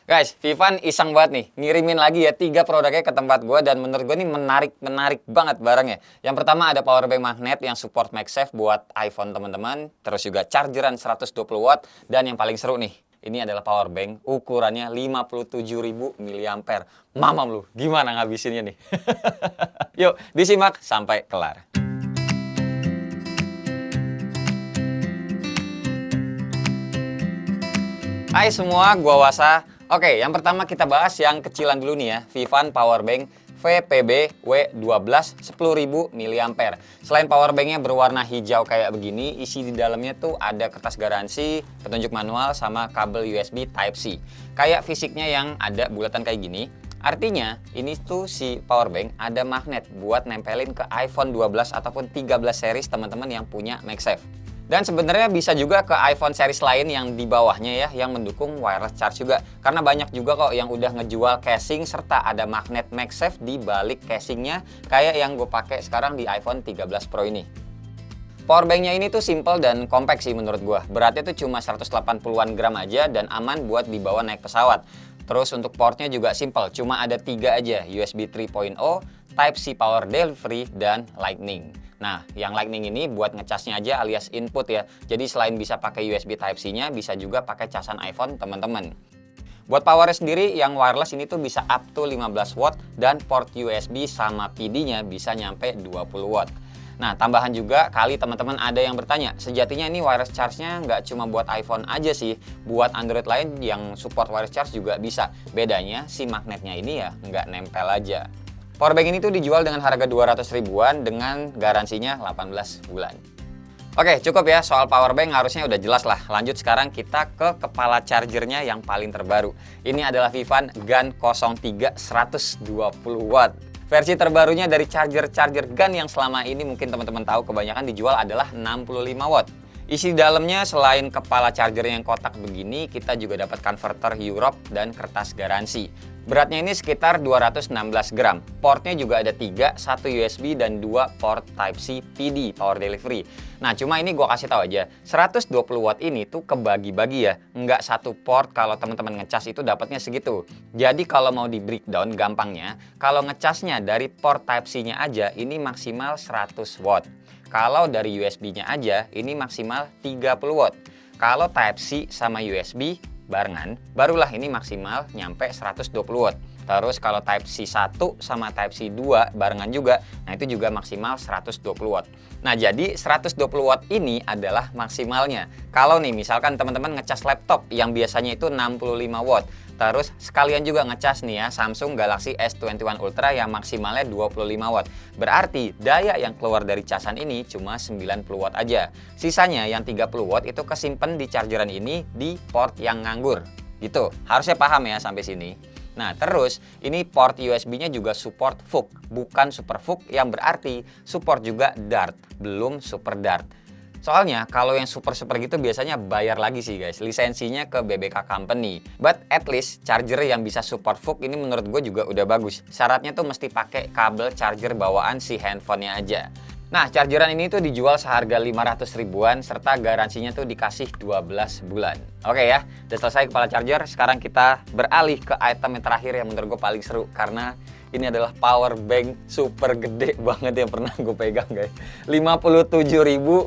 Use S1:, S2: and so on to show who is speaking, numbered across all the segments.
S1: Guys, Vivan iseng banget nih, ngirimin lagi ya 3 produknya ke tempat gue dan menurut gue nih menarik banget barangnya. Yang pertama ada power bank magnet yang support MagSafe buat iPhone teman-teman, terus juga chargeran 120 watt dan yang paling seru nih, ini adalah power bank ukurannya 57.000 mAh. Mamam lu, gimana ngabisinnya nih? Yuk, disimak sampai kelar. Hai semua, gua Wasa. Oke, yang pertama kita bahas yang kecilan dulu nih ya, Vivan Powerbank VPB W12 10.000 mAh. Selain powerbanknya berwarna hijau kayak begini, isi di dalamnya tuh ada kertas garansi, petunjuk manual, sama kabel USB Type-C. Kayak fisiknya yang ada bulatan kayak gini. Artinya, ini tuh si powerbank ada magnet buat nempelin ke iPhone 12 ataupun 13 series teman-teman yang punya MagSafe. Dan sebenarnya bisa juga ke iPhone series lain yang di bawahnya ya, yang mendukung wireless charge juga. Karena banyak juga kok yang udah ngejual casing serta ada magnet MagSafe di balik casingnya, kayak yang gue pakai sekarang di iPhone 13 Pro ini. Powerbanknya ini tuh simple dan compact sih menurut gue. Beratnya tuh cuma 180-an gram aja dan aman buat dibawa naik pesawat. Terus untuk portnya juga simple, cuma ada 3 aja, USB 3.0, Type-C Power Delivery, dan Lightning. Nah, yang Lightning ini buat ngecasnya aja alias input ya. Jadi selain bisa pakai USB Type-C-nya, bisa juga pakai casan iPhone teman-teman. Buat powernya sendiri, yang wireless ini tuh bisa up to 15 watt dan port USB sama PD-nya bisa nyampe 20 watt. Nah, tambahan juga kali teman-teman ada yang bertanya, sejatinya ini wireless charge-nya nggak cuma buat iPhone aja sih, buat Android lain yang support wireless charge juga bisa. Bedanya si magnetnya ini ya nggak nempel aja. Powerbank ini tuh dijual dengan harga 200 ribuan dengan garansinya 18 bulan. Oke, cukup ya soal powerbank, harusnya udah jelas lah. Lanjut sekarang kita ke kepala chargernya yang paling terbaru. Ini adalah Vivan GAN 03 120 watt. Versi terbarunya dari charger GAN yang selama ini mungkin teman-teman tahu kebanyakan dijual adalah 65 watt. Isi dalamnya selain kepala charger yang kotak begini, kita juga dapat converter Europe dan kertas garansi. Beratnya ini sekitar 216 gram. Portnya juga ada 3, 1 USB dan 2 port Type-C PD Power Delivery. Nah, cuma ini gue kasih tahu aja, 120 watt ini tuh kebagi-bagi ya. Nggak satu port kalau teman-teman ngecas itu dapatnya segitu. Jadi kalau mau di breakdown gampangnya, kalau ngecasnya dari port Type-C-nya aja ini maksimal 100 watt. Kalau dari USB-nya aja ini maksimal 30 watt. Kalau Type-C sama USB barengan, barulah ini maksimal nyampe 120 watt. Terus kalau Type-C 1 sama Type-C 2 barengan juga, nah itu juga maksimal 120 watt. Nah jadi 120 watt ini adalah maksimalnya. Kalau nih misalkan teman-teman ngecas laptop yang biasanya itu 65 watt, terus sekalian juga ngecas nih ya Samsung Galaxy S21 Ultra yang maksimalnya 25 watt. Berarti daya yang keluar dari casan ini cuma 90 watt aja. Sisanya yang 30 watt itu kesimpan di chargeran ini di port yang nganggur. Gitu, harusnya paham ya sampai sini. Nah terus ini port USB-nya juga support VOOC, bukan Super VOOC, yang berarti support juga DART, belum Super DART. Soalnya kalau yang super gitu biasanya bayar lagi sih guys, lisensinya ke BBK Company. But at least charger yang bisa support VOOC ini menurut gue juga udah bagus. Syaratnya tuh mesti pakai kabel charger bawaan si handphonenya aja. Nah, chargeran ini tuh dijual seharga 500 ribuan serta garansinya tuh dikasih 12 bulan. Oke ya, udah selesai kepala charger. Sekarang kita beralih ke item yang terakhir yang menurut gue paling seru karena ini adalah power bank super gede banget yang pernah gue pegang guys. 57.000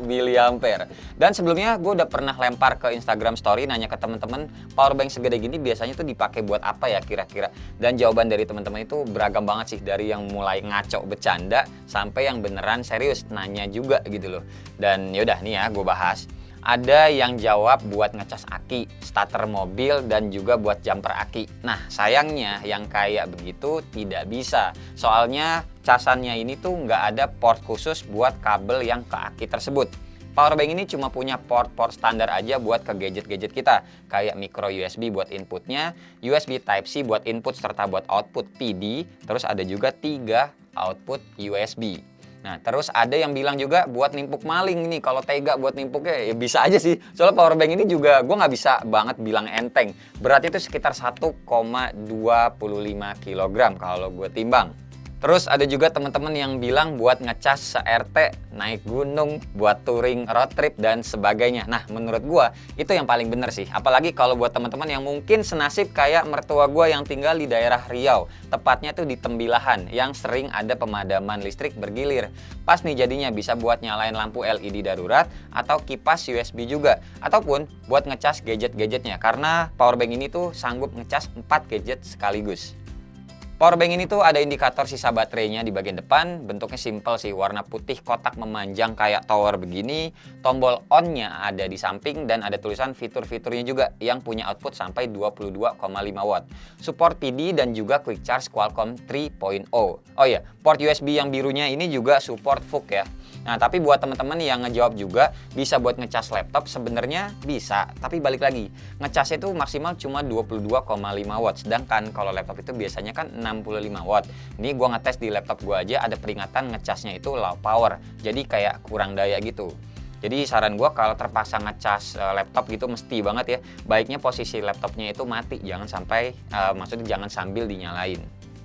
S1: mAh. Dan sebelumnya gue udah pernah lempar ke Instagram story nanya ke teman-teman, power bank segede gini biasanya tuh dipakai buat apa ya kira-kira? Dan jawaban dari teman-teman itu beragam banget sih, dari yang mulai ngaco bercanda sampai yang beneran serius nanya juga gitu loh. Dan yaudah nih ya gue bahas. Ada yang jawab buat ngecas aki, starter mobil, dan juga buat jumper aki. Nah, sayangnya yang kayak begitu tidak bisa. Soalnya casannya ini tuh nggak ada port khusus buat kabel yang ke aki tersebut. Powerbank ini cuma punya port-port standar aja buat ke gadget-gadget kita. Kayak micro USB buat inputnya, USB Type-C buat input serta buat output PD, terus ada juga 3 output USB. Nah, terus ada yang bilang juga buat nimpuk maling nih, kalau tega buat nimpuknya ya bisa aja sih. Soalnya powerbank ini juga gue nggak bisa banget bilang enteng. Beratnya itu sekitar 1,25 kg kalau gue timbang. Terus ada juga teman-teman yang bilang buat ngecas se-RT, naik gunung, buat touring, road trip, dan sebagainya. Nah, menurut gua itu yang paling bener sih. Apalagi kalau buat teman-teman yang mungkin senasib kayak mertua gua yang tinggal di daerah Riau. Tepatnya tuh di Tembilahan, yang sering ada pemadaman listrik bergilir. Pas nih jadinya bisa buat nyalain lampu LED darurat, atau kipas USB juga. Ataupun buat ngecas gadget-gadgetnya, karena powerbank ini tuh sanggup ngecas 4 gadget sekaligus. Powerbank ini tuh ada indikator sisa baterainya di bagian depan, bentuknya simple sih, warna putih kotak memanjang kayak tower begini, tombol on-nya ada di samping, dan ada tulisan fitur-fiturnya juga yang punya output sampai 22,5 watt. Support PD dan juga Quick Charge Qualcomm 3.0. Oh iya, port USB yang birunya ini juga support VOOC ya. Nah, tapi buat teman-teman yang ngejawab juga, bisa buat ngecas laptop sebenarnya bisa, tapi balik lagi, ngecasnya itu maksimal cuma 22,5 watt, sedangkan kalau laptop itu biasanya kan 65 watt. Ini gua ngetes di laptop gua aja ada peringatan ngecasnya itu low power, jadi kayak kurang daya gitu. Jadi saran gua kalau terpaksa ngecas laptop gitu mesti banget ya, baiknya posisi laptopnya itu mati, jangan sampai maksudnya jangan sambil dinyalain.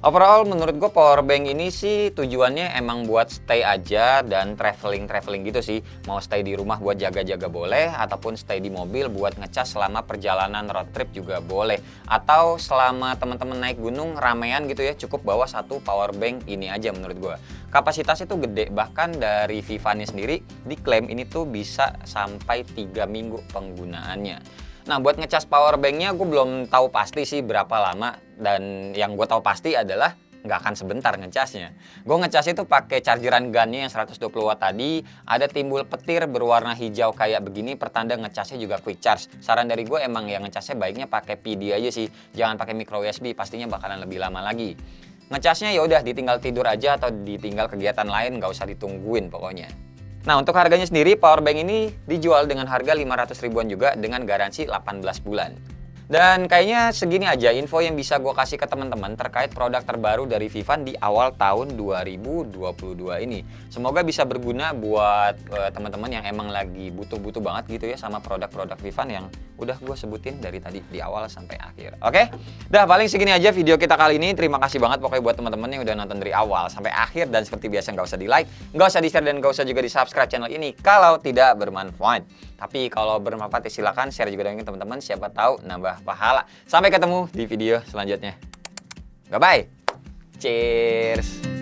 S1: Overall menurut gue powerbank ini sih tujuannya emang buat stay aja dan traveling gitu sih. Mau stay di rumah buat jaga-jaga boleh, ataupun stay di mobil buat ngecas selama perjalanan road trip juga boleh. Atau selama teman-teman naik gunung ramean gitu ya, cukup bawa satu powerbank ini aja menurut gue. Kapasitasnya tuh gede, bahkan dari Vivan sendiri diklaim ini tuh bisa sampai 3 minggu penggunaannya. Nah, buat ngecas powerbanknya gue belum tahu pasti sih berapa lama, dan yang gue tahu pasti adalah nggak akan sebentar ngecasnya. Gue ngecas itu pakai chargeran gunnya yang 120 watt tadi, ada timbul petir berwarna hijau kayak begini, pertanda ngecasnya juga quick charge. Saran dari gue emang yang ngecasnya baiknya pakai PD aja sih, jangan pakai micro USB, pastinya bakalan lebih lama lagi. Ngecasnya ya udah ditinggal tidur aja atau ditinggal kegiatan lain, nggak usah ditungguin pokoknya. Nah, untuk harganya sendiri, powerbank ini dijual dengan harga 500 ribuan juga dengan garansi 18 bulan. Dan kayaknya segini aja info yang bisa gue kasih ke teman-teman terkait produk terbaru dari Vivan di awal tahun 2022 ini. Semoga bisa berguna buat teman-teman yang emang lagi butuh-butuh banget gitu ya sama produk-produk Vivan yang udah gue sebutin dari tadi di awal sampai akhir. Oke? Dah paling segini aja video kita kali ini. Terima kasih banget pokoknya buat teman-teman yang udah nonton dari awal sampai akhir, dan seperti biasa nggak usah di like, nggak usah di share, dan nggak usah juga di subscribe channel ini kalau tidak bermanfaat. Tapi kalau bermanfaat ya silakan share juga dengan teman-teman, siapa tahu nambah pahala. Sampai ketemu di video selanjutnya. Bye bye. Cheers.